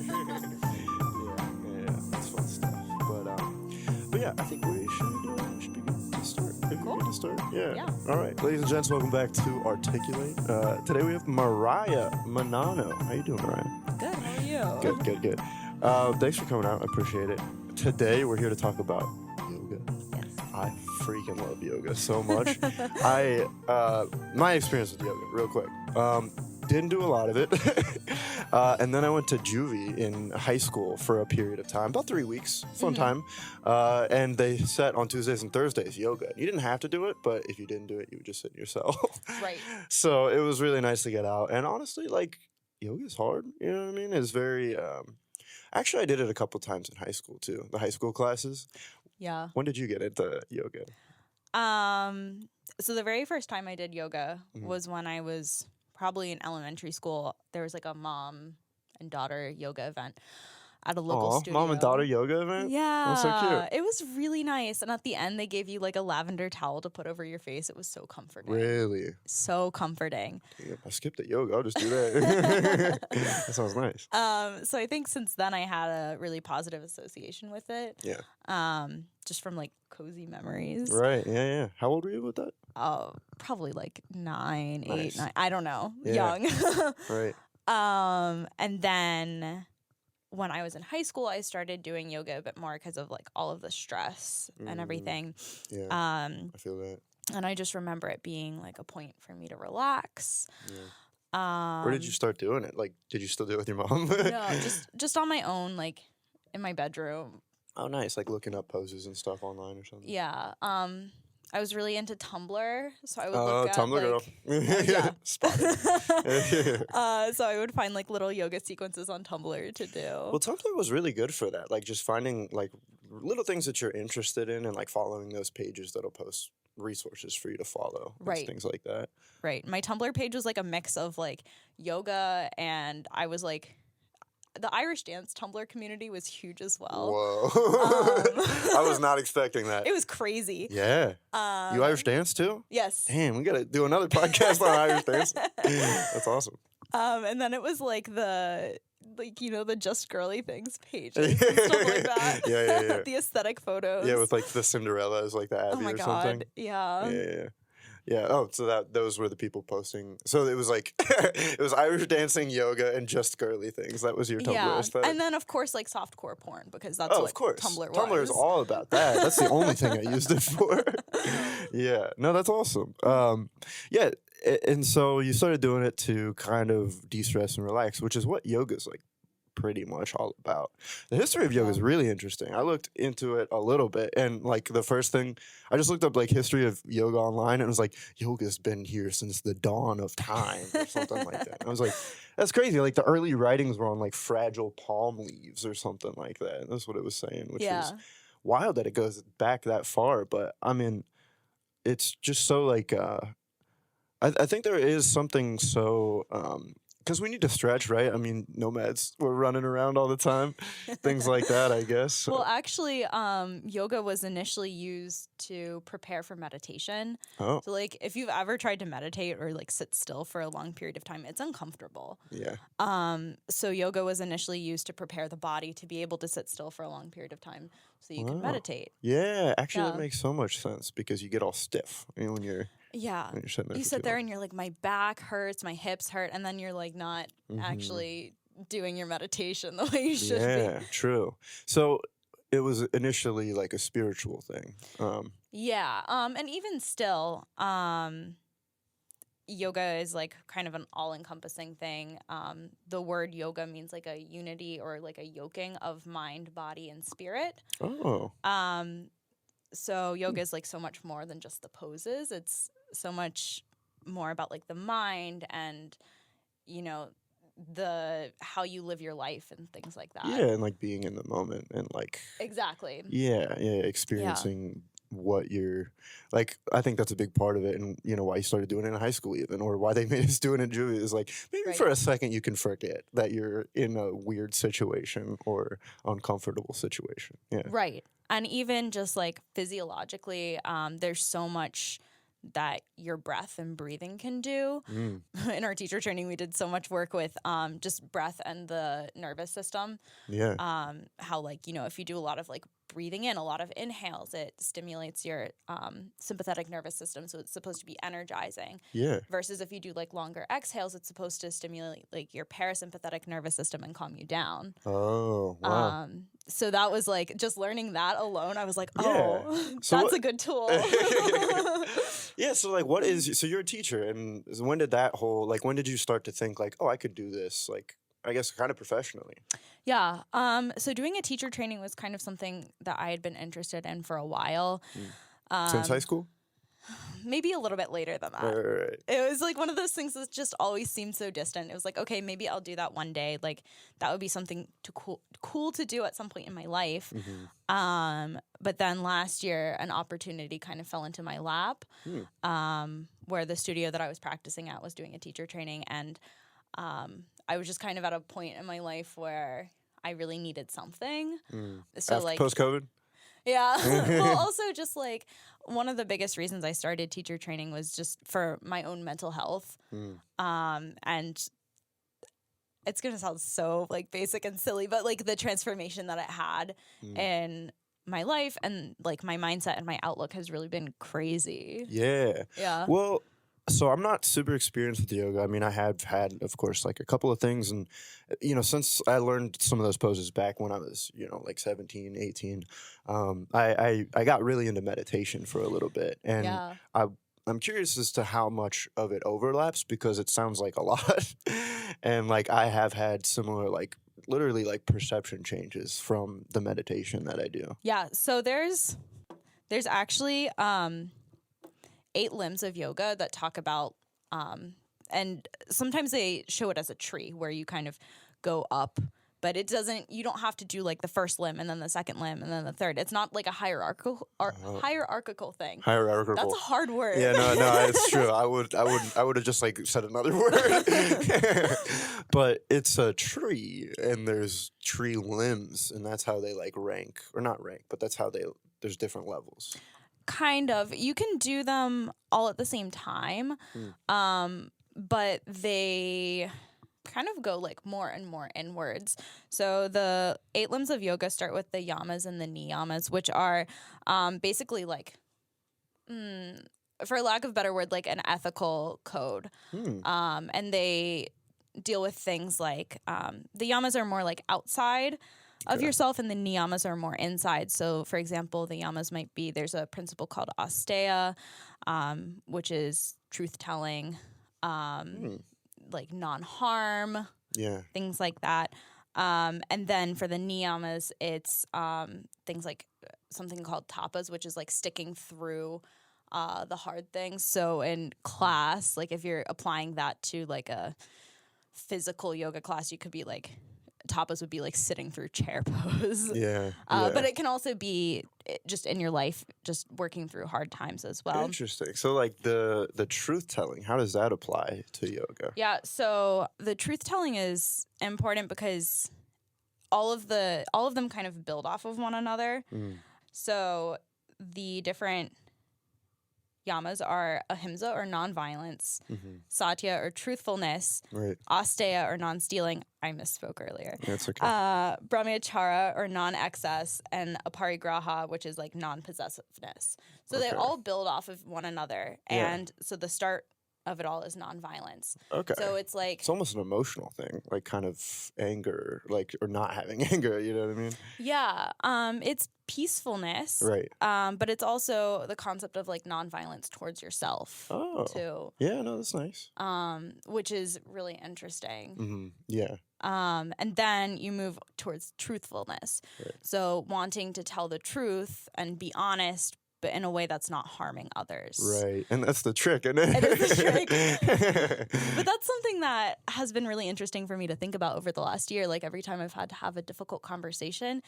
Yeah, that's fun stuff. But yeah, I think we should be good to start. Maybe Cool. we're good to start. Yeah. Yeah. All right, ladies and gents, welcome back to Articulate. Today we have Mariah Mennano. How you doing, Mariah? Good. How are you? Good. Thanks for coming out. I appreciate it. Today we're here to talk about yoga. Yes. I freaking love yoga so much. My experience with yoga, real quick. Didn't do a lot of it. And then I went to juvie in high school for a period of time, about 3 weeks, fun time. And they set on Tuesdays and Thursdays yoga. You didn't have to do it, but if you didn't do it, you would just sit in your cell. Right. So it was really nice to get out. And honestly, like, yoga is hard. You know what I mean? It's very... Actually, I did it a couple times in high school, too. The high school classes. Yeah. When did you get into yoga? So the very first time I did yoga was when I was probably in elementary school. There was like a mom and daughter yoga event at a local studio. Mom and daughter yoga event? Yeah. That's so cute. It was really nice. And at the end, they gave you like a lavender towel to put over your face. It was so comforting. Really? So comforting. Damn, I skipped the yoga. I'll just do that. That sounds nice. So I think since then I had a really positive association with it. Yeah. Just from like cozy memories. Right. Yeah. How old were you with that? Oh, probably like 9, Nice. 8, 9. I don't know. Yeah. Young. Right. And then when I was in high school, I started doing yoga a bit more because of like all of the stress and everything. Yeah. I feel that. And I just remember it being like a point for me to relax. Yeah. Where did you start doing it? Like, did you still do it with your mom? No, just on my own, like in my bedroom. Oh, nice. Like looking up poses and stuff online or something. Yeah. I was really into Tumblr, so I would look at Tumblr girl. yeah. Spotted. So I would find like little yoga sequences on Tumblr to do. Well, Tumblr was really good for that. Like just finding like little things that you're interested in and like following those pages that'll post resources for you to follow. Right. Things like that. Right. My Tumblr page was like a mix of like yoga, and I was like, the Irish dance Tumblr community was huge as well. Whoa. I was not expecting that. It was crazy. Yeah. You Irish dance too? Yes. Damn, we got to do another podcast on Irish dance. That's awesome. And then it was like the Just Girly Things pages and stuff like that. Yeah. The aesthetic photos. Yeah, with like the Cinderellas, like the Abbey oh my or God. something. Yeah. Yeah. Oh, so those were the people posting. So it was like it was Irish dancing, yoga, and Just Girly Things. That was your Tumblr aesthetic. And then of course like softcore porn, because that's what of course. Tumblr was. Tumblr is all about that. That's the only thing I used it for. Yeah. No, that's awesome. Yeah. And so you started doing it to kind of de-stress and relax, which is what yoga's like pretty much all about. The history of yoga is really interesting. I looked into it a little bit, and like the first thing, I just looked up like history of yoga online, and it was like, yoga's been here since the dawn of time or something like that. And I was like, that's crazy. Like the early writings were on like fragile palm leaves or something like that. And that's what it was saying, which was wild that it goes back that far. But I mean, it's just so like, I think there is something so, because we need to stretch, right? I mean, nomads, we're running around all the time. Things like that, I guess. Well, actually, yoga was initially used to prepare for meditation. Oh. So, like, if you've ever tried to meditate or, like, sit still for a long period of time, it's uncomfortable. Yeah. So yoga was initially used to prepare the body to be able to sit still for a long period of time so you can meditate. Yeah. Actually, that makes so much sense because you get all stiff, you know, when you're... Yeah. You sit there and you're like, my back hurts, my hips hurt, and then you're like not actually doing your meditation the way you should be. Yeah, true. So it was initially like a spiritual thing. And even still, yoga is like kind of an all-encompassing thing. The word yoga means like a unity or like a yoking of mind, body, and spirit. Oh. So yoga is like so much more than just the poses. It's so much more about like the mind and, you know, the how you live your life and things like that. Yeah, and like being in the moment and like... Exactly. Yeah, experiencing what you're... Like, I think that's a big part of it, and, you know, why you started doing it in high school even, or why they made us do it in juvie is like, maybe for a second you can forget that you're in a weird situation or uncomfortable situation. Yeah. Right. And even just like physiologically, there's so much that your breath and breathing can do. In our teacher training, we did so much work with just breath and the nervous system. Yeah. How, like, you know, if you do a lot of like breathing in, a lot of inhales, it stimulates your sympathetic nervous system. So it's supposed to be energizing. Yeah. Versus if you do like longer exhales, it's supposed to stimulate like your parasympathetic nervous system and calm you down. Oh, wow. So that was like, just learning that alone, I was like, Yeah. oh, So that's what- a good tool. Yeah, so like what is so you're a teacher, and when did that whole like when did you start to think like, oh, I could do this, like I guess kind of professionally? Yeah. So doing a teacher training was kind of something that I had been interested in for a while. Since high school? Maybe a little bit later than that. Right. It was like one of those things that just always seemed so distant. It was like, okay, maybe I'll do that one day. Like that would be something cool to do at some point in my life. But then last year, an opportunity kind of fell into my lap, where the studio that I was practicing at was doing a teacher training, and I was just kind of at a point in my life where I really needed something. So After like post-COVID? Yeah. Well, also just like one of the biggest reasons I started teacher training was just for my own mental health. And it's going to sound so like basic and silly, but like the transformation that it had in my life and like my mindset and my outlook has really been crazy. Yeah. Yeah. Well, so I'm not super experienced with yoga. I mean, I have had, of course, like a couple of things. And, you know, since I learned some of those poses back when I was, you know, like 17, 18, I got really into meditation for a little bit. And Yeah. I'm curious as to how much of it overlaps, because it sounds like a lot. And like I have had similar, like literally like perception changes from the meditation that I do. Yeah. So there's actually 8 limbs of yoga that talk about, and sometimes they show it as a tree where you kind of go up, but you don't have to do like the first limb and then the second limb and then the third. It's not like a hierarchical thing. Hierarchical. That's a hard word. Yeah, no, it's true. I would have just like said another word. But it's a tree, and there's tree limbs, and that's how they like rank, or not rank, but that's how there's different levels. Kind of. You can do them all at the same time, but they kind of go like more and more inwards. So the 8 limbs of yoga start with the yamas and the niyamas, which are basically like, for lack of a better word, like an ethical code. And they deal with things like the yamas are more like outside of yourself, and the niyamas are more inside. So, for example, the yamas might be, there's a principle called asteya, which is truth-telling, like non-harm, things like that. And then for the niyamas, it's things like something called tapas, which is like sticking through the hard things. So in class, like if you're applying that to like a physical yoga class, you could be like, tapas would be like sitting through chair pose. But it can also be just in your life, just working through hard times as well. Interesting. So like the truth telling, how does that apply to yoga? Yeah, so the truth telling is important because all of them kind of build off of one another. So the different yamas are ahimsa or nonviolence, satya or truthfulness, asteya or non-stealing. I misspoke earlier. That's okay. Brahmacharya or non-excess, and aparigraha, which is like non-possessiveness. So they all build off of one another, and so the start of it all is nonviolence. Okay. So it's like, it's almost an emotional thing, like kind of anger, like, or not having anger, you know what I mean? Yeah. It's peacefulness. Right. But it's also the concept of like nonviolence towards yourself too. Yeah, no, that's nice. Which is really interesting. Yeah. And then you move towards truthfulness. Right. So wanting to tell the truth and be honest, but in a way that's not harming others. Right. And that's the trick, isn't it? It is the trick. But that's something that has been really interesting for me to think about over the last year. Like every time I've had to have a difficult conversation,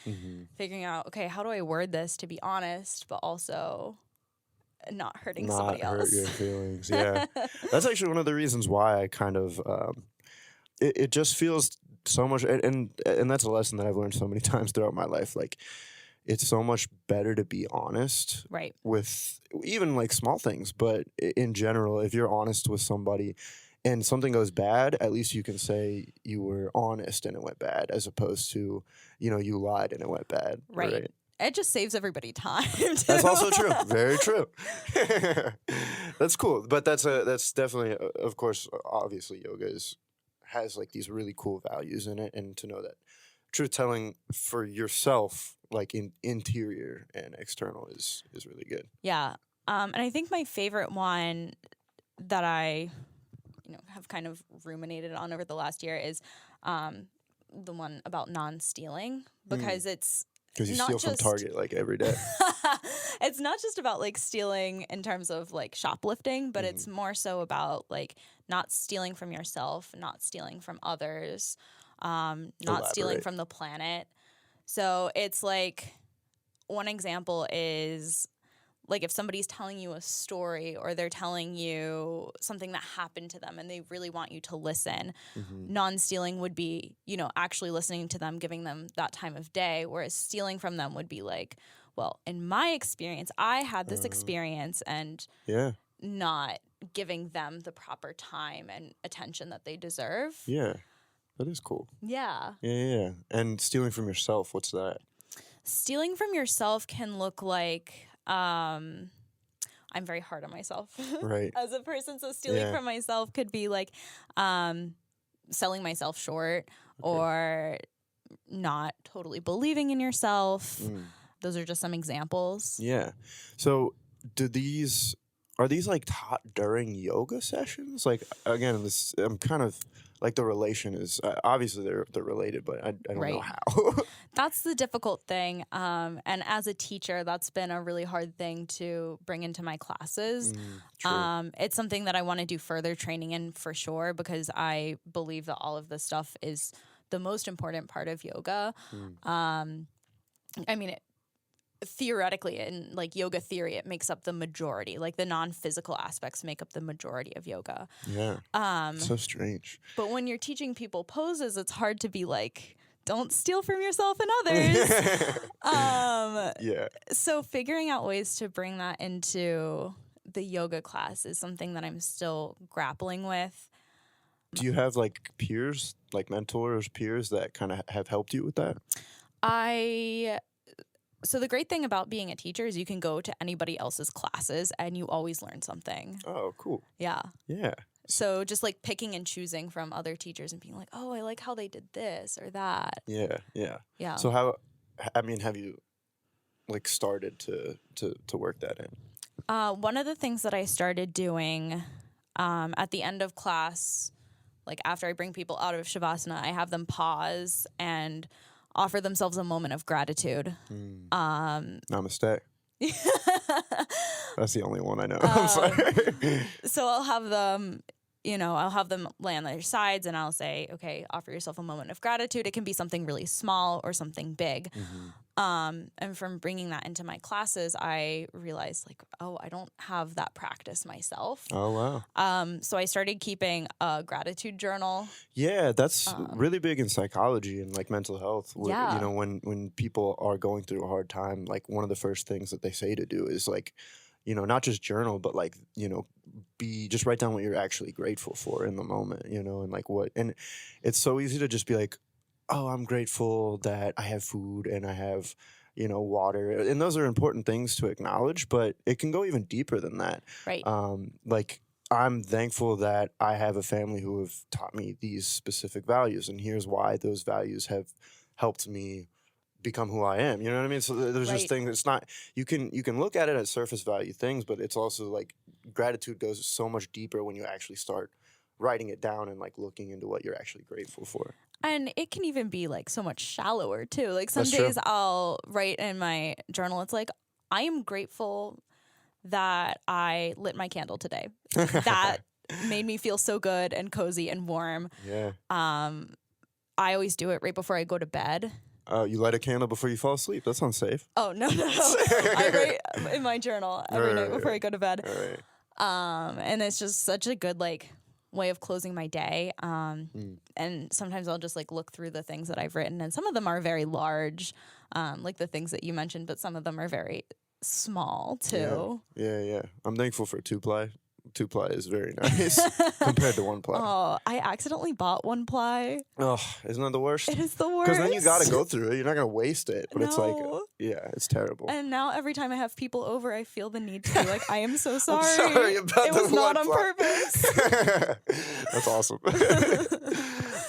figuring out, okay, how do I word this to be honest, but also not hurting somebody else? Not hurt your feelings. Yeah. That's actually one of the reasons why I kind of, it just feels so much, and that's a lesson that I've learned so many times throughout my life. Like, it's so much better to be honest Right. with even like small things, but in general, if you're honest with somebody and something goes bad, at least you can say you were honest and it went bad, as opposed to, you lied and it went bad. Right. It just saves everybody time. Too. That's also true. Very true. That's cool. But that's definitely, of course, obviously yoga has like these really cool values in it, and to know that truth telling for yourself, like in interior and external, is really good. Yeah. And I think my favorite one that I have kind of ruminated on over the last year is the one about non-stealing, because it's because you not steal from Target like every day. It's not just about like stealing in terms of like shoplifting, but it's more so about like not stealing from yourself, not stealing from others, not stealing from the planet. So it's like, one example is like if somebody's telling you a story or they're telling you something that happened to them and they really want you to listen, non-stealing would be, actually listening to them, giving them that time of day, whereas stealing from them would be like, well, in my experience, I had this experience, and not giving them the proper time and attention that they deserve. Yeah, that is cool. Yeah. Yeah. And stealing from yourself, what's that? Stealing from yourself can look like, I'm very hard on myself as a person. So stealing from myself could be like selling myself short or not totally believing in yourself. Those are just some examples. Yeah. So are these like taught during yoga sessions? Like, again, I'm kind of like, the relation is obviously they're related, but I don't know how. That's the difficult thing. And as a teacher, that's been a really hard thing to bring into my classes. It's something that I want to do further training in for sure, because I believe that all of this stuff is the most important part of yoga. I mean, theoretically, in like yoga theory, it makes up the majority. Like the non-physical aspects make up the majority of yoga. Yeah. So strange. But when you're teaching people poses, it's hard to be like, don't steal from yourself and others. So figuring out ways to bring that into the yoga class is something that I'm still grappling with. Do you have like peers, like mentors, peers that kind of have helped you with that? So the great thing about being a teacher is you can go to anybody else's classes and you always learn something. Oh, cool. Yeah. Yeah. So just like picking and choosing from other teachers and being like, oh, I like how they did this or that. Yeah. Yeah. So have you like started to work that in? One of the things that I started doing at the end of class, like after I bring people out of Shavasana, I have them pause and offer themselves a moment of gratitude. Namaste. That's the only one I know. I'm sorry. So I'll have them, I'll have them lay on their sides and I'll say, okay, offer yourself a moment of gratitude. It can be something really small or something big. And from bringing that into my classes, I realized like, oh, I don't have that practice myself. Oh, wow. So I started keeping a gratitude journal. Yeah, that's really big in psychology and like mental health. Yeah. When people are going through a hard time, like one of the first things that they say to do is like, not just journal, but like, just write down what you're actually grateful for in the moment, and like and it's so easy to just be like, oh, I'm grateful that I have food and I have, water. And those are important things to acknowledge, but it can go even deeper than that. Right. Like, I'm thankful that I have a family who have taught me these specific values, and here's why those values have helped me become who I am. You know what I mean? So there's this thing that's not, you can look at it as surface value things, but it's also like gratitude goes so much deeper when you actually start writing it down and like looking into what you're actually grateful for. And it can even be like so much shallower too. Like some days I'll write in my journal, it's like, I am grateful that I lit my candle today. That made me feel so good and cozy and warm. Yeah. I always do it right before I go to bed. You light a candle before you fall asleep. That sounds safe. Oh, no. I write in my journal every night before I go to bed. All right. And it's just such a good, like, way of closing my day. And sometimes I'll just like look through the things that I've written, and some of them are very large, like the things that you mentioned, but some of them are very small too. Yeah. I'm thankful for 2-ply. 2-ply is very nice compared to 1-ply. Oh, I accidentally bought 1-ply. Oh, isn't that the worst? It is the worst. Because then you got to go through it. You're not going to waste it. But it's like, No. yeah, it's terrible. And now every time I have people over, I feel the need to be like, I am so sorry. I'm sorry about it the was not on 1-ply. purpose. That's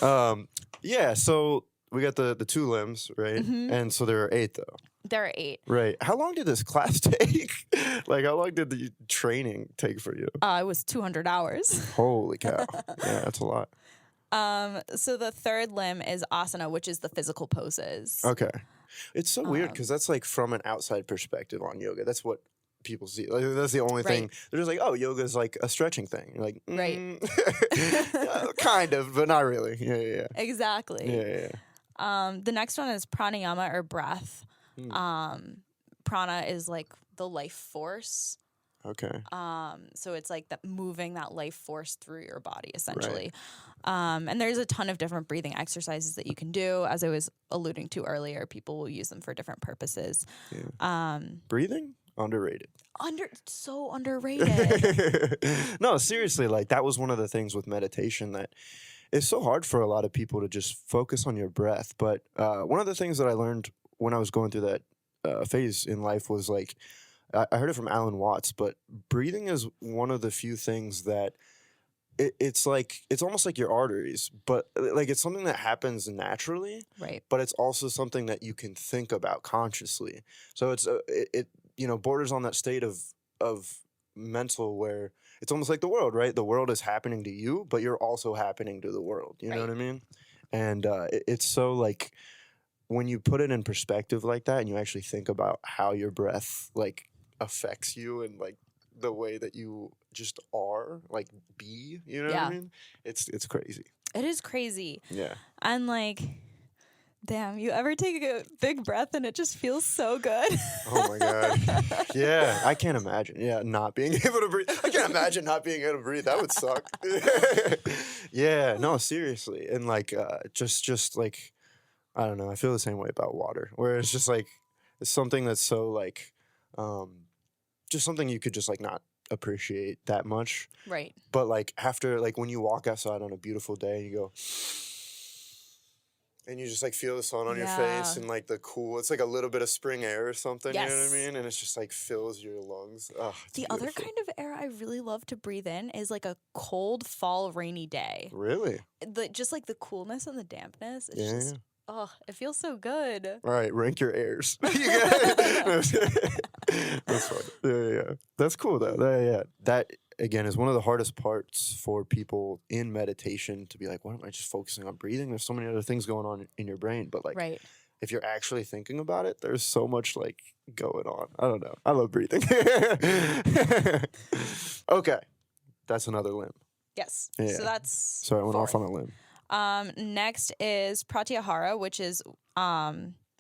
awesome. Yeah, so we got the 2 limbs, right? And so there are 8, though. There are 8. Right. How long did this class take? Like, how long did the training take for you? It was 200 hours. Holy cow. Yeah, that's a lot. So the 3rd limb is asana, which is the physical poses. Okay. It's so weird because that's like from an outside perspective on yoga. That's what people see. Like, that's the only thing. They're just like, oh, yoga is like a stretching thing. You're like, Right. kind of, but not really. Yeah. Exactly. Yeah. The next one is pranayama, or breath. Prana is like the life force. Okay. So it's like that, moving that life force through your body, essentially. And there's a ton of different breathing exercises that you can do. As I was alluding to earlier, people will use them for different purposes. Yeah. Breathing? Underrated. So underrated. No, seriously, like that was one of the things with meditation that it's so hard for a lot of people to just focus on your breath. But one of the things that I learned when I was going through that phase in life was like, I heard it from Alan Watts, but breathing is one of the few things that it's like, it's almost like your arteries, but like it's something that happens naturally, Right. but it's also something that you can think about consciously. So it's, it borders on that state of mental where it's almost like the world, right? The world is happening to you, but you're also happening to the world. You know what I mean? And it's so like, when you put it in perspective like that and you actually think about how your breath like affects you and like the way that you just are, like you know what I mean? It's crazy. It is crazy. Yeah. And like, damn, you ever take a big breath and it just feels so good? Oh my God. Yeah. I can't imagine. Yeah. Not being able to breathe. I can't imagine not being able to breathe. That would suck. Yeah. No, seriously. And like, just like, I don't know. I feel the same way about water, where it's just like, it's something that's so like, just something you could just like not appreciate that much. Right. But like after, like when you walk outside on a beautiful day, you go, and you just like feel the sun on your face and like the cool, it's like a little bit of spring air or something, you know what I mean? And it's just like fills your lungs. Oh, the other kind of air I really love to breathe in is like a cold fall rainy day. Really? Just like the coolness and the dampness. It's Yeah. just, oh, it feels so good. All right, rank your airs. You got it. That's fun. Yeah. That's cool though. Yeah. That again is one of the hardest parts for people in meditation to be like, why am I just focusing on breathing? There's so many other things going on in your brain. But like, if you're actually thinking about it, there's so much like going on. I don't know. I love breathing. Okay, that's another limb. Yes. Yeah. So that's Sorry, I went 4. off on a limb. Next is pratyahara, which is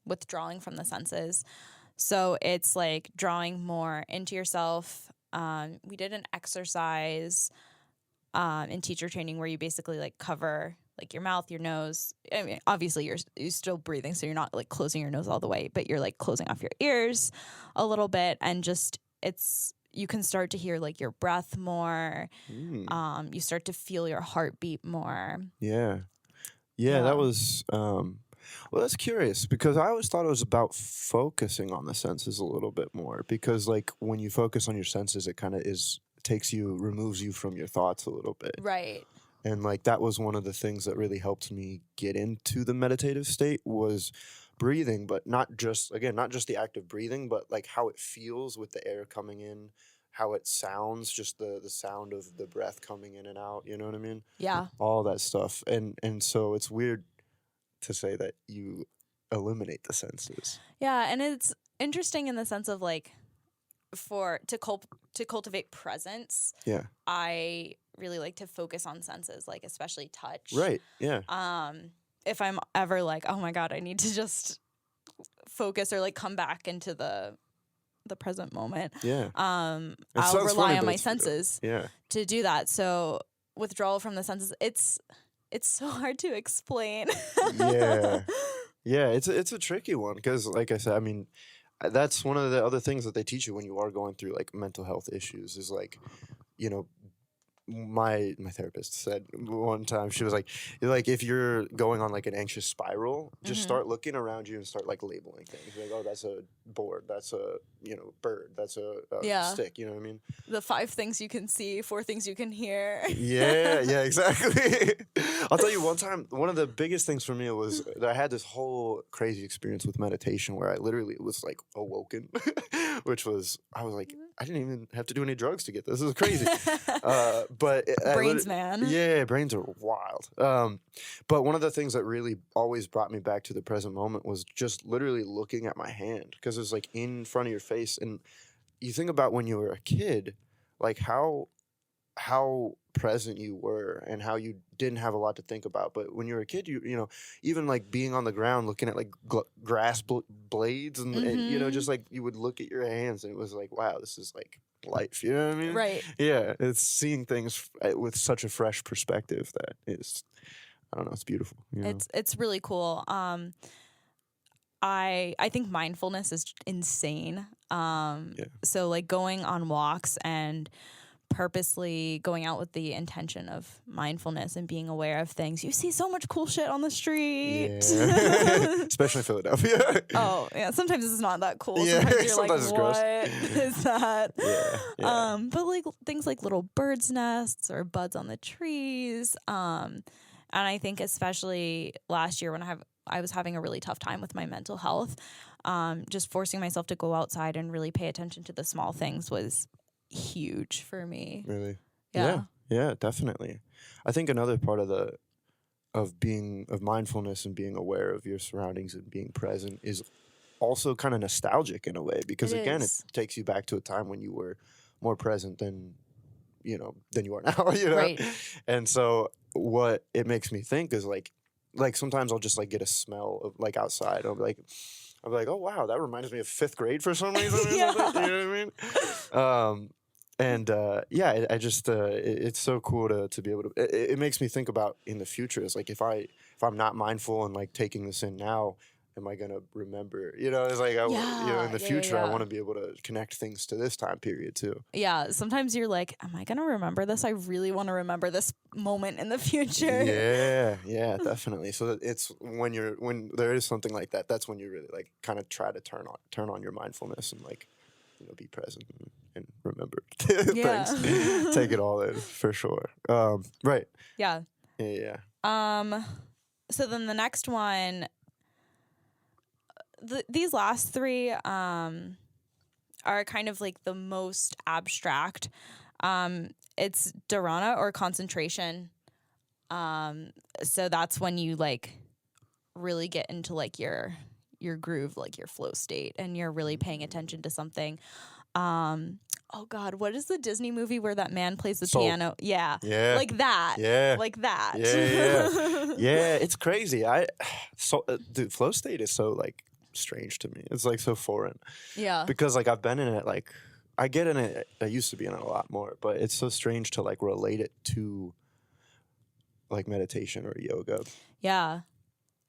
withdrawing from the senses. So it's like drawing more into yourself. We did an exercise in teacher training where you basically like cover like your mouth, your nose. I mean, obviously you're still breathing, so you're not like closing your nose all the way, but you're like closing off your ears a little bit, and just you can start to hear like your breath more. You start to feel your heartbeat more. Yeah. That was well, that's curious because I always thought it was about focusing on the senses a little bit more, because like when you focus on your senses, it kind of removes you from your thoughts a little bit. Right. And like that was one of the things that really helped me get into the meditative state was breathing, but not just the act of breathing, but like how it feels with the air coming in, how it sounds, just the sound of the breath coming in and out, you know what I mean? Yeah. All that stuff. And so it's weird to say that you eliminate the senses. Yeah, and it's interesting in the sense of like to cultivate presence. Yeah. I really like to focus on senses, like especially touch. Right. Yeah. If I'm ever like, oh my God, I need to just focus or like come back into the present moment. Yeah. I'll rely on my senses yeah. to do that. So withdrawal from the senses, it's so hard to explain. Yeah. Yeah, it's a tricky one because, like I said, I mean, that's one of the other things that they teach you when you are going through like mental health issues is like, you know, my therapist said one time, she was like if you're going on like an anxious spiral, just start looking around you and start like labeling things. Like, oh, that's a board, that's a bird, that's a stick. You know what I mean? The 5 things you can see, 4 things you can hear. Yeah, exactly. I'll tell you one time, one of the biggest things for me was that I had this whole crazy experience with meditation where I literally was like awoken, which was, I was like, I didn't even have to do any drugs to get this. This is crazy. But Brains, man. Yeah, brains are wild. But one of the things that really always brought me back to the present moment was just literally looking at my hand, because it's like in front of your face. And you think about when you were a kid, like how present you were and how you didn't have a lot to think about. But when you were a kid, you know, even like being on the ground looking at like grass blades and you know, just like you would look at your hands and it was like, wow, this is like life. You know what I mean? Right. Yeah, it's seeing things with such a fresh perspective that is, I don't know, it's beautiful. You know? It's really cool. I think mindfulness is insane. So like going on walks and purposely going out with the intention of mindfulness and being aware of things. You see so much cool shit on the street. Yeah. Especially in Philadelphia. Oh, yeah. Sometimes it's not that cool. Yeah, Sometimes you're sometimes like, it's what is that? Yeah. But like things like little birds' nests or buds on the trees. And I think especially last year when I was having a really tough time with my mental health, just forcing myself to go outside and really pay attention to the small things was huge for me. Really? Yeah, definitely. I think another part of mindfulness and being aware of your surroundings and being present is also kind of nostalgic in a way, because it takes you back to a time when you were more present than you are now, you know? Right. And so what it makes me think is like sometimes I'll just like get a smell of like outside. I'll be like, oh wow, that reminds me of 5th grade for some reason. Yeah. You know what I mean? I just it's so cool to be able to. It makes me think about in the future. It's like if I'm not mindful and like taking this in now, am I gonna remember? You know, it's like in the future, I want to be able to connect things to this time period too. Yeah, sometimes you're like, am I gonna remember this? I really want to remember this moment in the future. Yeah, definitely. So that it's when there is something like that, that's when you really like kind of try to turn on your mindfulness and like be present and remember things. Take it all in for sure. Right. Yeah. Yeah. So then the next one. These last 3 are kind of like the most abstract. It's dharana or concentration. So that's when you like really get into like your groove, like your flow state, and you're really paying attention to something. Oh God, what is the Disney movie where that man plays the piano? Yeah. Like that. Yeah. Like that. Yeah. It's crazy. Dude, flow state is so like strange to me. It's like so foreign. Yeah. Because like I've been in it, like I get in it. I used to be in it a lot more, but it's so strange to like relate it to like meditation or yoga. Yeah.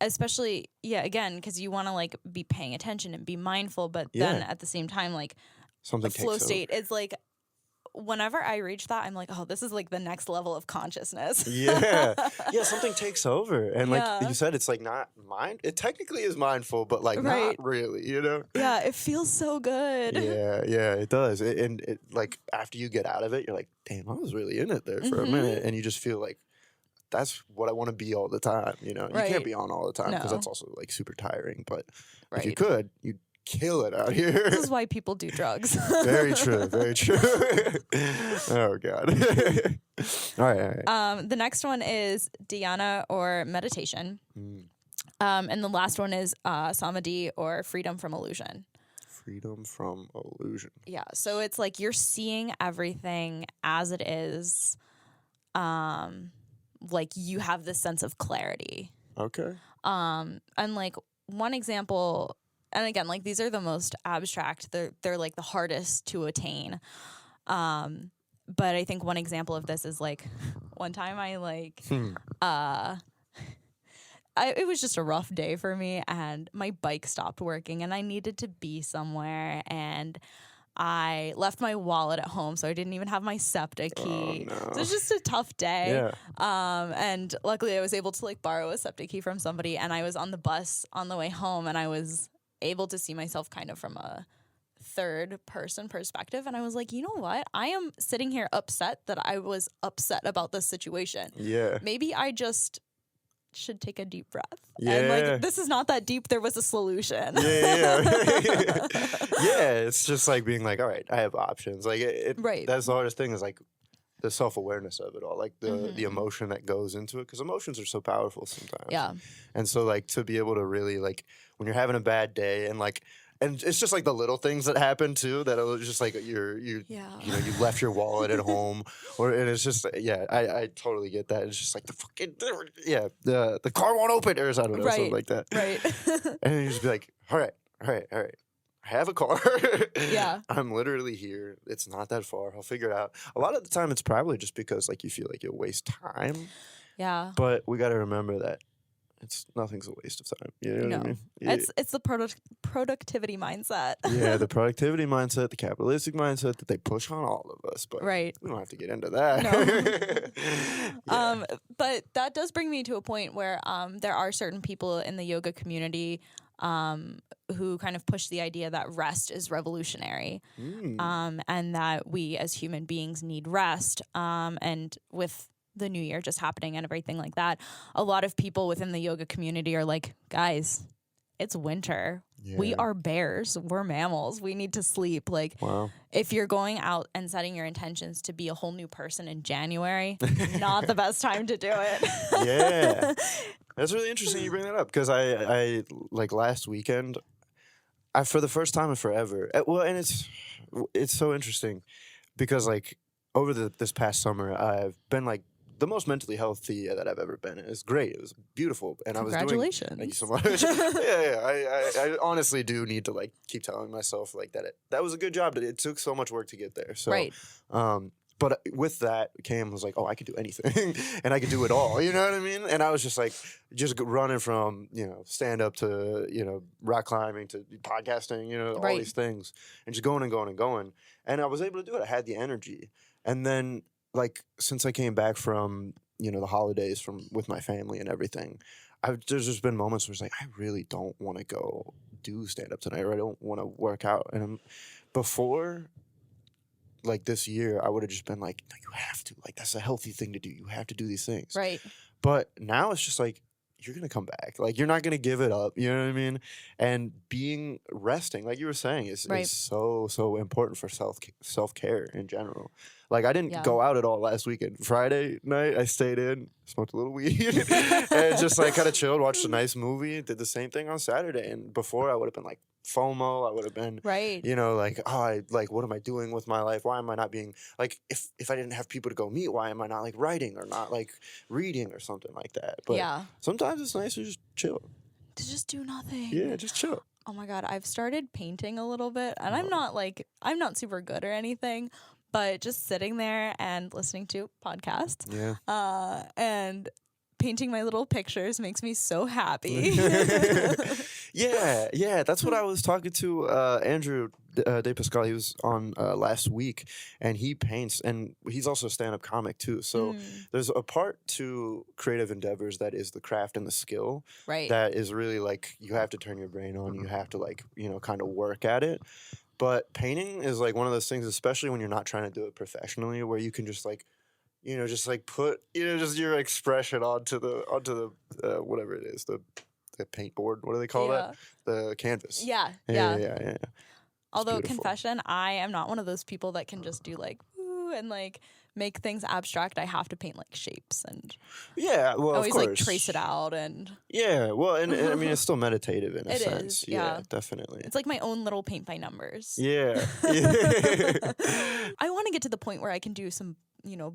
Especially, again, because you want to like be paying attention and be mindful, but then at the same time, like something the flow state is like, whenever I reach that, I'm like, oh, this is like the next level of consciousness. Yeah, something takes over, and like you said, it's like not mind. It technically is mindful, but like not really, you know? Yeah, it feels so good. Yeah, it does. And it like after you get out of it, you're like, damn, I was really in it there for a minute, and you just feel like that's what I want to be all the time. You know, you can't be on all the time because that's also like super tiring. But if you could, you'd kill it out here. This is why people do drugs. Very true. Oh God. All right. The next one is dhyana or meditation. And the last one is samadhi or freedom from illusion. Freedom from illusion. Yeah. So it's like you're seeing everything as it is. Like you have this sense of clarity. Okay. And like one example, and again, like these are the most abstract. They're like the hardest to attain. But I think one example of this is like one time I like, it was just a rough day for me, and my bike stopped working, and I needed to be somewhere, and I left my wallet at home, so I didn't even have my SEPTA key. Oh, no. So it was just a tough day. Yeah. And luckily I was able to like borrow a SEPTA key from somebody, and I was on the bus on the way home, and I was able to see myself kind of from a third person perspective, and I was like, you know what? I am sitting here upset that I was upset about this situation. Yeah. Maybe I just should take a deep breath. Yeah. And like, this is not that deep. There was a solution. Yeah. Yeah. It's just like being like, all right, I have options. Like Right. That's the hardest thing is like the self-awareness of it all, like the emotion that goes into it, because emotions are so powerful sometimes. Yeah. And so like to be able to really like when you're having a bad day and like, and it's just like the little things that happen too, that it was just like you left your wallet at home, and it's just I totally get that. It's just like the car won't open, or I don't know, something like that. Right. And you just be like, all right. I have a car. Yeah. I'm literally here. It's not that far. I'll figure it out. A lot of the time, it's probably just because like you feel like you'll waste time. Yeah. But we got to remember that nothing's a waste of time. You know what I mean? It's the productivity mindset. Yeah, the productivity mindset, the capitalistic mindset that they push on all of us. But right. we don't have to get into that. No. But that does bring me to a point where there are certain people in the yoga community who kind of push the idea that rest is revolutionary, and that we as human beings need rest. And with the new year just happening and everything like that, a lot of people within the yoga community are like, guys, it's winter. Yeah. We are bears. We're mammals. We need to sleep. Like, if you're going out and setting your intentions to be a whole new person in January, not the best time to do it. Yeah. That's really interesting you bring that up, because I like last weekend, for the first time in forever, and it's so interesting because like over this past summer, I've been like the most mentally healthy that I've ever been. It's great. It was beautiful. And congratulations. Thank you so much. I honestly do need to like keep telling myself like that was a good job. It took so much work to get there. So, right. But with that came was like, oh, I could do anything and I could do it all. You know what I mean? And I was just like, running from, stand up to, rock climbing to podcasting, all these things, and just going and going and going. And I was able to do it. I had the energy. And then like, since I came back from, the holidays with my family and everything, there's just been moments where it's like, I really don't want to go do stand up tonight, or I don't want to work out. And before, like this year, I would have just been like, no, you have to. Like, that's a healthy thing to do. You have to do these things. Right. But now it's just like, you're going to come back. Like, you're not going to give it up. You know what I mean? And resting, like you were saying, is so, so important for self-care in general. Like, I didn't go out at all last weekend. Friday night, I stayed in, smoked a little weed, and just like kind of chilled, watched a nice movie, did the same thing on Saturday. And before, I would have been like, FOMO, I would have been, like, what am I doing with my life? Why am I not being, like, if I didn't have people to go meet, why am I not, like, writing or not, like, reading or something like that? But sometimes it's nice to just chill. To just do nothing. Yeah, just chill. Oh, my God. I've started painting a little bit, and I'm not super good or anything, but just sitting there and listening to podcasts. Yeah. And painting my little pictures makes me so happy. Yeah, that's what I was talking to Andrew De Pascal. He was on last week, and he paints, and he's also a stand-up comic too. So there's a part to creative endeavors that is the craft and the skill. Right. That is really like, you have to turn your brain on. You have to like, kind of work at it. But painting is like one of those things, especially when you're not trying to do it professionally, where you can just like, just like put, just your expression onto the whatever it is, the paint board. What do they call that? The canvas. Yeah. Although, beautiful. Confession, I am not one of those people that can just do like, ooh, and like make things abstract. I have to paint like shapes and always like trace it out and and I mean, it's still meditative in a sense. Is, yeah, definitely. It's like my own little paint by numbers. Yeah. I want to get to the point where I can do some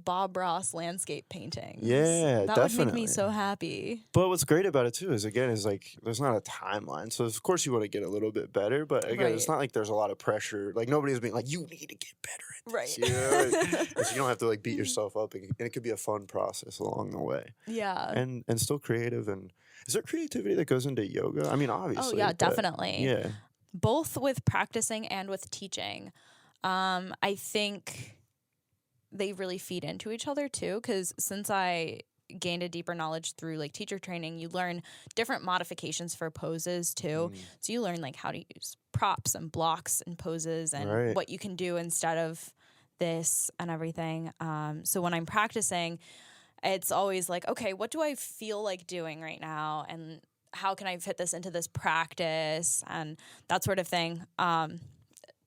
Bob Ross landscape paintings. Yeah, that would make me so happy. But what's great about it too is, again, is like there's not a timeline. So of course you want to get a little bit better, but again, it's not like there's a lot of pressure. Like, nobody's being like, you need to get better Right. So you don't have to like beat yourself up, and it could be a fun process along the way, Yeah. and still creative. And is there creativity that goes into yoga? I mean, obviously. Oh yeah, but definitely. Yeah. Both with practicing and with teaching. I think they really feed into each other too, because since I gained a deeper knowledge through like teacher training, you learn different modifications for poses too. So you learn like how to use props and blocks and poses and Right. what you can do instead of this and everything. So when I'm practicing, it's always like, okay, what do I feel like doing right now? And how can I fit this into this practice and that sort of thing.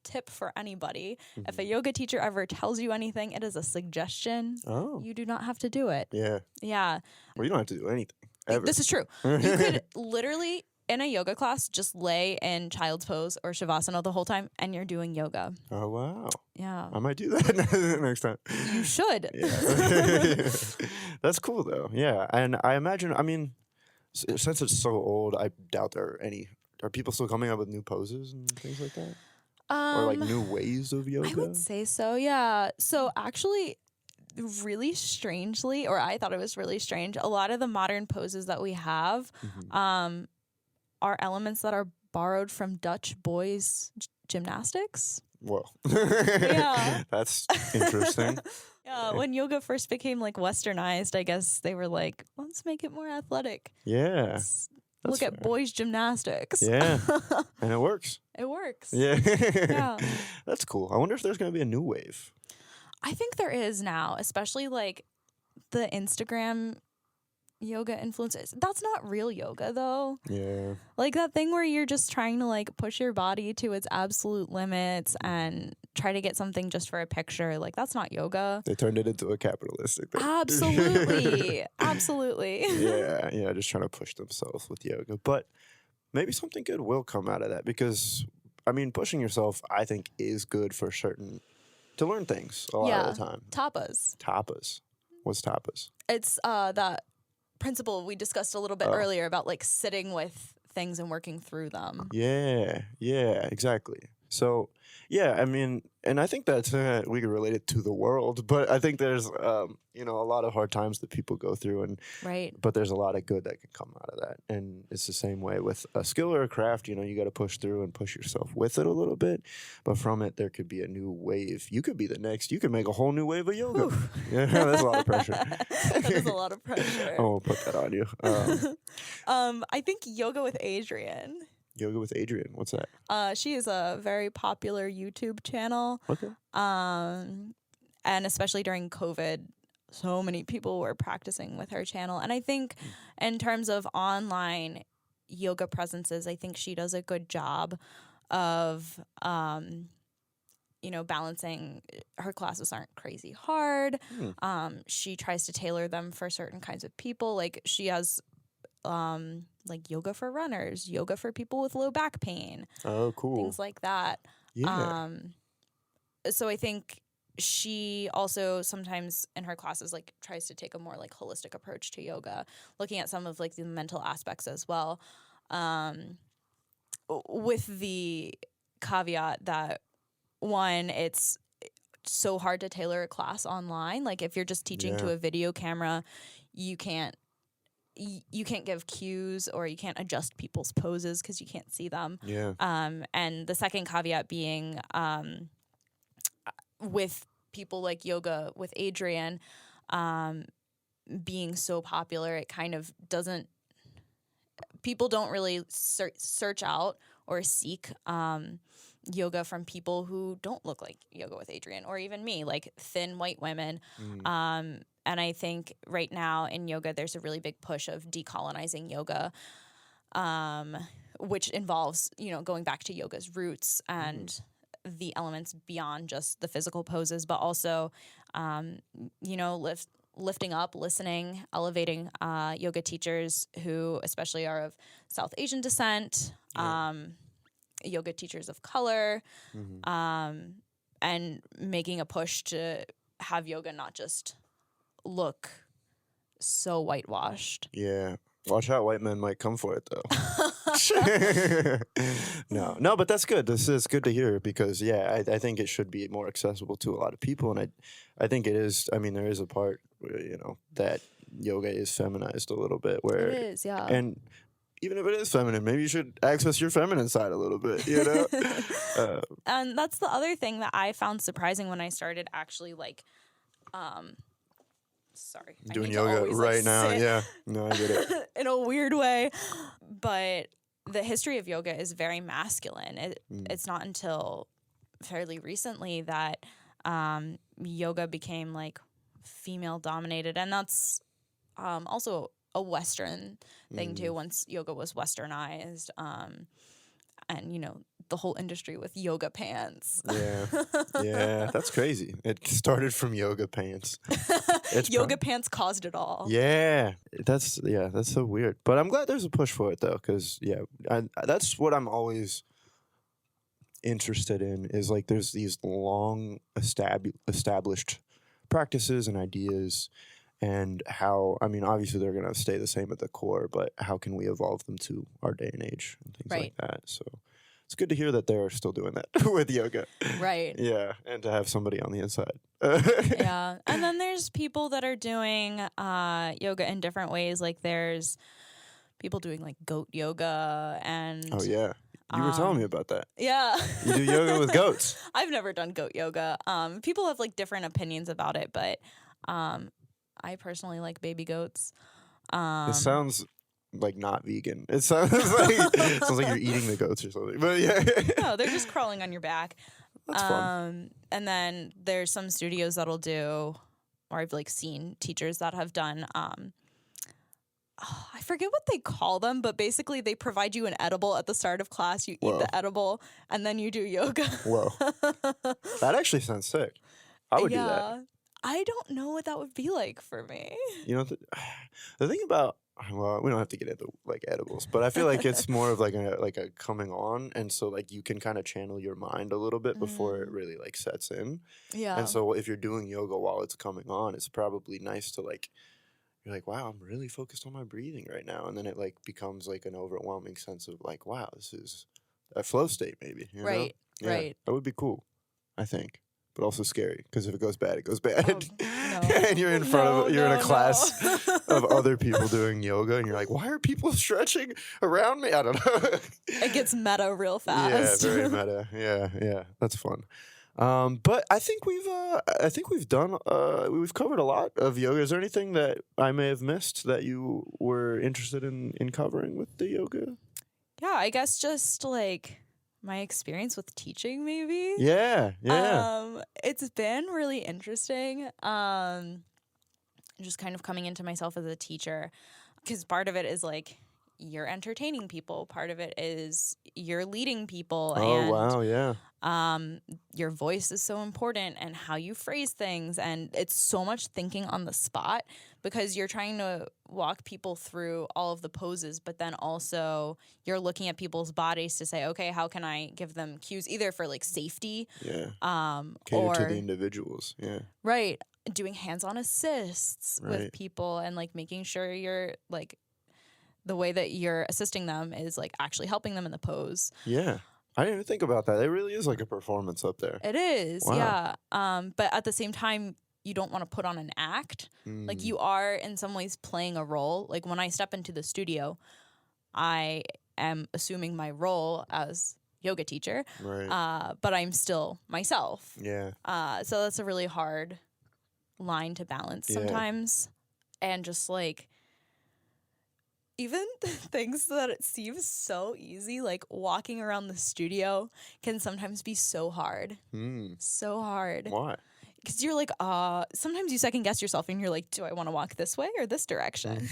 Tip for anybody. If a yoga teacher ever tells you anything, it is a suggestion. Oh. You do not have to do it. Yeah. Yeah. Well, you don't have to do anything. Ever. This is true. You could literally, in a yoga class, just lay in child's pose or Shavasana the whole time and you're doing yoga. Oh, wow. Yeah. I might do that next time. You should. Yeah. That's cool, though. Yeah. And I imagine, I mean, since it's so old, I doubt there are people still coming up with new poses and things like that? Or like new ways of yoga? I would say so, yeah. So actually, really strangely, or I thought it was really strange, a lot of the modern poses that we have are elements that are borrowed from Dutch boys' gymnastics. Whoa. Yeah. That's interesting. Yeah, when yoga first became like westernized, I guess they were like, let's make it more athletic. Yeah. Look at boys' gymnastics. Yeah. And it works. It works. Yeah. Yeah. That's cool. I wonder if there's going to be a new wave. I think there is now, especially like the Instagram yoga influencers. That's not real yoga though. Yeah. Like that thing where you're just trying to like push your body to its absolute limits and try to get something just for a picture. Like that's not yoga. They turned it into a capitalistic thing. Absolutely. Absolutely. Yeah. Yeah. Just trying to push themselves with yoga. But maybe something good will come out of that because, I mean, pushing yourself, I think, is good for to learn things a lot of the time. Tapas. Tapas. What's tapas? It's that principle we discussed a little bit earlier about like sitting with things and working through them. Yeah. Yeah, exactly. So, yeah, I mean, and I think that's, we can relate it to the world, but I think there's, a lot of hard times that people go through, but there's a lot of good that can come out of that. And it's the same way with a skill or a craft, you got to push through and push yourself with it a little bit, but from it, there could be a new wave. You could be the next, you could make a whole new wave of yoga. Oof. Yeah, that's a lot of pressure. That is a lot of pressure. I won't put that on you. I think Yoga with Adrienne. Yoga with Adrienne. What's that? She is a very popular YouTube channel. Okay. And especially during COVID, so many people were practicing with her channel. And I think in terms of online yoga presences, I think she does a good job of, balancing. Her classes aren't crazy hard. She tries to tailor them for certain kinds of people. Like she has like yoga for runners, yoga for people with low back pain. Oh, cool. Things like that. Yeah. So I think she also sometimes in her classes like tries to take a more like holistic approach to yoga, looking at some of like the mental aspects as well. With the caveat that one, it's so hard to tailor a class online. Like if you're just teaching to a video camera, you can't give cues or you can't adjust people's poses because you can't see them. Yeah. And the second caveat being with people like Yoga with Adrienne being so popular, it kind of doesn't, people don't really search out or seek yoga from people who don't look like Yoga with Adrienne or even me, like thin white women. And I think right now in yoga, there's a really big push of decolonizing yoga, which involves, going back to yoga's roots and the elements beyond just the physical poses, but also, lifting up, listening, elevating yoga teachers who especially are of South Asian descent, yoga teachers of color, and making a push to have yoga not just look so whitewashed. Yeah. Watch out, white men might come for it, though. much. No, but that's good. This is good to hear because I think it should be more accessible to a lot of people, and I think it is. I mean, there is a part where, that yoga is feminized a little bit, where It is, yeah. and even if it is feminine, maybe you should access your feminine side a little bit, And that's the other thing that I found surprising when I started actually sorry. doing I need yoga to always, right now. sit Yeah, no, I get it. in a weird way. But the history of yoga is very masculine. It's not until fairly recently that yoga became like female dominated, and that's also a Western thing too. Once yoga was westernized, and the whole industry with yoga pants. Yeah, that's crazy. It started from yoga pants. Yoga pants caused it all. Yeah, that's so weird. But I'm glad there's a push for it though, because that's what I'm always interested in. Is like there's these long established practices and ideas. And how, I mean, obviously they're going to stay the same at the core, but how can we evolve them to our day and age and things like that? So it's good to hear that they're still doing that with yoga. Right. Yeah. And to have somebody on the inside. Yeah. And then there's people that are doing yoga in different ways. Like there's people doing like goat yoga and... Oh, yeah. You were telling me about that. Yeah. You do yoga with goats. I've never done goat yoga. People have like different opinions about it, but... I personally like baby goats. It sounds like not vegan. It sounds like you're eating the goats or something. But yeah. No, they're just crawling on your back. That's fun. And then there's some studios that'll do, or I've like seen teachers that have done. I forget what they call them, but basically they provide you an edible at the start of class. You eat the edible, and then you do yoga. Whoa, that actually sounds sick. I would do that. I don't know what that would be like for me. The thing about, well, we don't have to get into like edibles, but I feel like it's more of like a coming on, and so like you can kind of channel your mind a little bit before it really like sets in. Yeah. And so if you're doing yoga while it's coming on, it's probably nice to like, you're like, wow, I'm really focused on my breathing right now, and then it like becomes like an overwhelming sense of like, wow, this is a flow state maybe. Right. Yeah, right. That would be cool, I think. But also scary, because if it goes bad, it goes bad. No. And you're in front you're in a class of other people doing yoga, and you're like, why are people stretching around me? I don't know. It gets meta real fast. Yeah, very meta. Yeah, that's fun. But I think we've done we've covered a lot of yoga. Is there anything that I may have missed that you were interested in covering with the yoga? Yeah, I guess just like my experience with teaching, maybe. Yeah. It's been really interesting. Just kind of coming into myself as a teacher, because part of it is like you're entertaining people, part of it is you're leading people. Oh, wow, yeah. Your voice is so important, and how you phrase things, and it's so much thinking on the spot, because you're trying to walk people through all of the poses, but then also you're looking at people's bodies to say, okay, how can I give them cues either for like safety, cater to the individuals, right, doing hands-on assists with people, and like making sure you're like the way that you're assisting them is like actually helping them in the pose. Yeah. I didn't even think about that. It really is like a performance up there. It is, wow. Yeah. But at the same time, you don't want to put on an act. Like you are in some ways playing a role. Like when I step into the studio, I am assuming my role as yoga teacher, but I'm still myself. Yeah. So that's a really hard line to balance sometimes. And just like, even things that it seems so easy, like walking around the studio, can sometimes be so hard. So hard. Why? Because you're like, sometimes you second guess yourself and you're like, do I want to walk this way or this direction?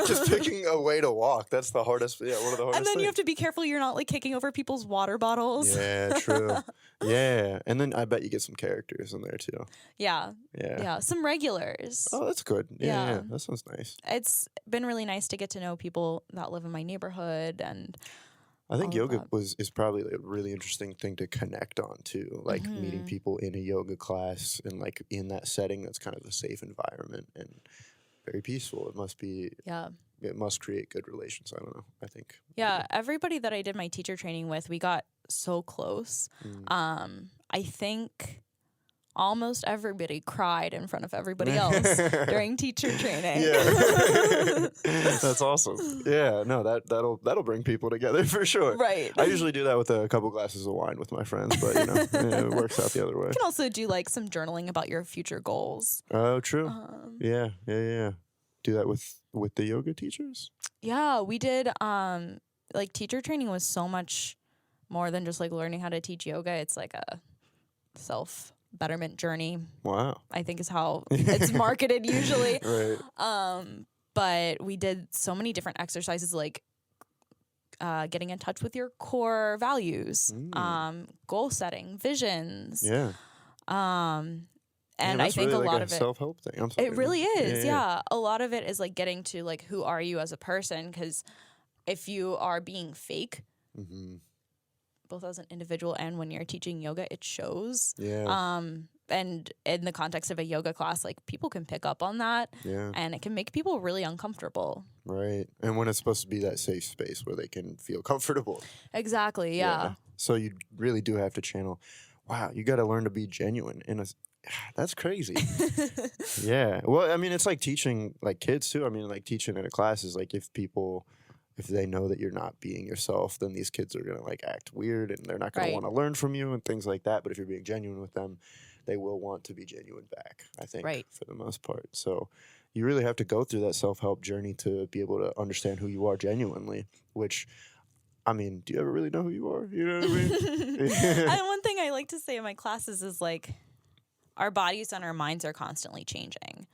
Just picking a way to walk. That's the hardest. Yeah, one of the hardest And then things. you have to be careful you're not like kicking over people's water bottles. Yeah, true. Yeah. And then I bet you get some characters in there too. Yeah. Yeah. Some regulars. Oh, that's good. Yeah. That sounds nice. It's been really nice to get to know people that live in my neighborhood, and I think yoga is probably a really interesting thing to connect on too, like meeting people in a yoga class and like in that setting that's kind of a safe environment, and very peaceful. It must be. Yeah. It must create good relations. I don't know. I think. Yeah. Everybody that I did my teacher training with, we got so close. I think almost everybody cried in front of everybody else during teacher training. Yeah. That's awesome. Yeah, no, that'll bring people together for sure. Right. I usually do that with a couple glasses of wine with my friends, but it works out the other way. You can also do like some journaling about your future goals. Oh, true. Yeah. Do that with the yoga teachers? Yeah, we did like teacher training was so much more than just like learning how to teach yoga. It's like a self-betterment journey. Wow. I think is how it's marketed usually. Right. But we did so many different exercises like getting in touch with your core values, goal setting, visions. Yeah. And I think really a lot a of it self-help thing. I'm sorry. It really is. Yeah. A lot of it is like getting to like who are you as a person, because if you are being fake, both as an individual and when you're teaching yoga, it shows. Yeah. And in the context of a yoga class, like people can pick up on that. Yeah. And it can make people really uncomfortable. Right. And when it's supposed to be that safe space where they can feel comfortable. Exactly. Yeah. So you really do have to channel. Wow, you got to learn to be genuine in a. That's crazy. Yeah. Well, I mean, it's like teaching like kids too. I mean, like teaching in a class is like if they know that you're not being yourself, then these kids are going to like act weird and they're not going to want to learn from you and things like that. But if you're being genuine with them, they will want to be genuine back, I think, for the most part. So you really have to go through that self-help journey to be able to understand who you are genuinely, which, I mean, do you ever really know who you are? You know what I mean? And one thing I like to say in my classes is like, our bodies and our minds are constantly changing.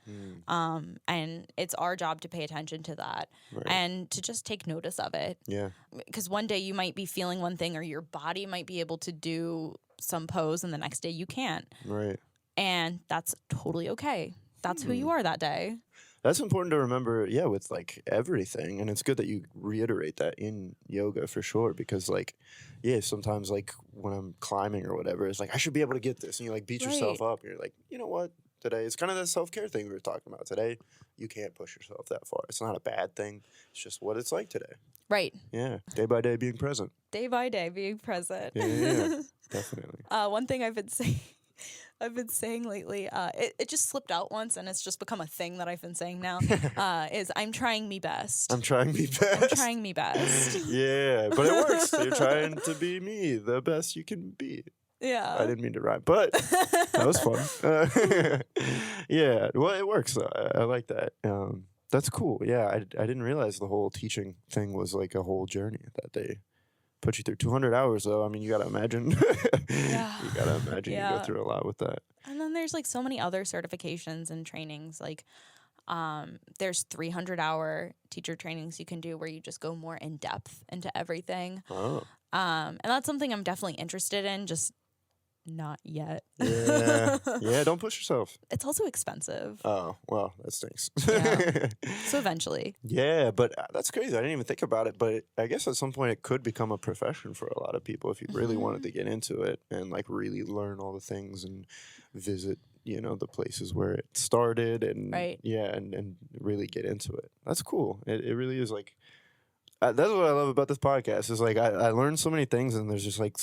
And it's our job to pay attention to that and to just take notice of it. Yeah. Because one day you might be feeling one thing or your body might be able to do some pose and the next day you can't. Right. And that's totally okay. That's who you are that day. That's important to remember, with like everything. And it's good that you reiterate that in yoga for sure. Because like, sometimes like when I'm climbing or whatever, it's like, I should be able to get this. And you like beat yourself up. And you're like, you know what? Today, it's kind of the self-care thing we were talking about. Today, you can't push yourself that far. It's not a bad thing. It's just what it's like today. Right. Yeah. Day by day being present. Day by day being present. Yeah. Definitely. One thing I've been saying lately, it just slipped out once and it's just become a thing that I've been saying now, is I'm trying me best. I'm trying me best. I'm trying me best. Yeah, but it works. You're trying to be me, the best you can be. Yeah. I didn't mean to rhyme, but that was fun. Yeah, well, it works though. I like that. That's cool. Yeah, I didn't realize the whole teaching thing was like a whole journey that they put you through. 200 hours though. I mean, you gotta imagine. You gotta imagine you go through a lot with that. And then there's like so many other certifications and trainings. Like there's 300-hour teacher trainings you can do where you just go more in depth into everything. Oh. And that's something I'm definitely interested in, just not yet. Yeah, don't push yourself. It's also expensive. Oh, well, that stinks. Yeah. So eventually. Yeah, but that's crazy. I didn't even think about it, but I guess at some point it could become a profession for a lot of people if you really wanted to get into it and like really learn all the things and visit, the places where it started and and really get into it. That's cool. It really is like that's what I love about this podcast is like I learned so many things and there's just like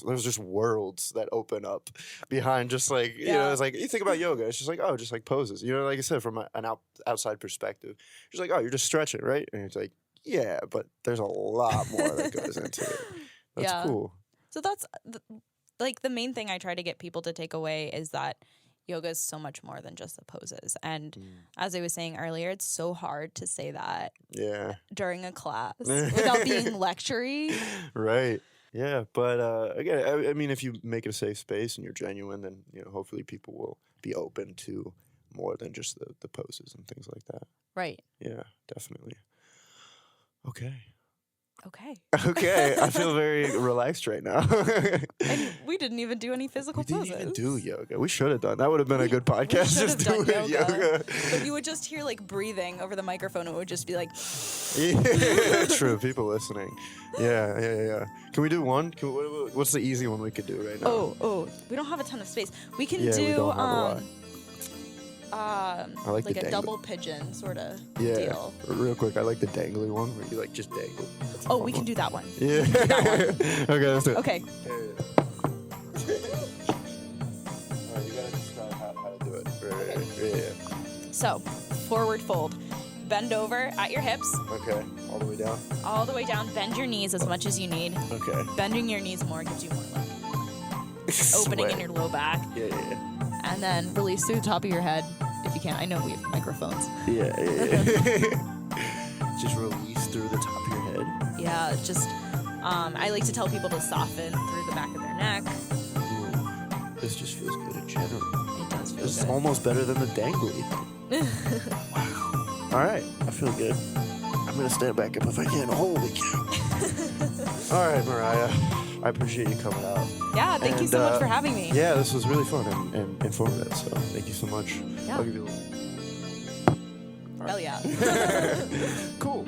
there's just worlds that open up behind just like it's like you think about yoga, it's just like just like poses, like I said, from an outside perspective, it's like you're just stretching, right? And it's like but there's a lot more that goes into it. That's cool. So that's like the main thing I try to get people to take away is that yoga is so much more than just the poses. And as I was saying earlier, it's so hard to say that during a class without being lectury. Right. Yeah. But again, I mean, if you make it a safe space and you're genuine, then, hopefully people will be open to more than just the poses and things like that. Right. Yeah, definitely. Okay. Okay. I feel very relaxed right now. And we didn't even do any physical poses. We didn't even do yoga. We should have done. That would have been a good podcast. Just doing yoga. But you would just hear like breathing over the microphone. It would just be like. Yeah, true. People listening. Yeah. Can we do one? What's the easy one we could do right now? Oh. We don't have a ton of space. We can do. We don't have a lot. I like the a dangly. double pigeon sort of Yeah. deal. Real quick, I like the dangly one where you like just dangle. That's a Oh, fun we can one. do that one. Yeah. Okay, let's do it. Okay. Yeah. Alright, you gotta describe how to do it. Right. Yeah. So, forward fold. Bend over at your hips, Okay. All the way down. all the way down. Bend your knees as much as you need. Okay. Bending your knees more gives you more like opening in your low back. Yeah. And then release through the top of your head if you can. I know we have microphones. Yeah. Just release through the top of your head. Yeah, it's just I like to tell people to soften through the back of their neck. Ooh, this just feels good in general. It does feel This is good. almost better than the dangly. Wow. All right, I feel good. I'm gonna stand back up if I can. Holy cow! All right, Mariah, I appreciate you coming out. Yeah, thank you And, so much for having me. Yeah, this was really fun and informative. So thank you so much. Yeah. I'll give you a little. Hell yeah. Cool.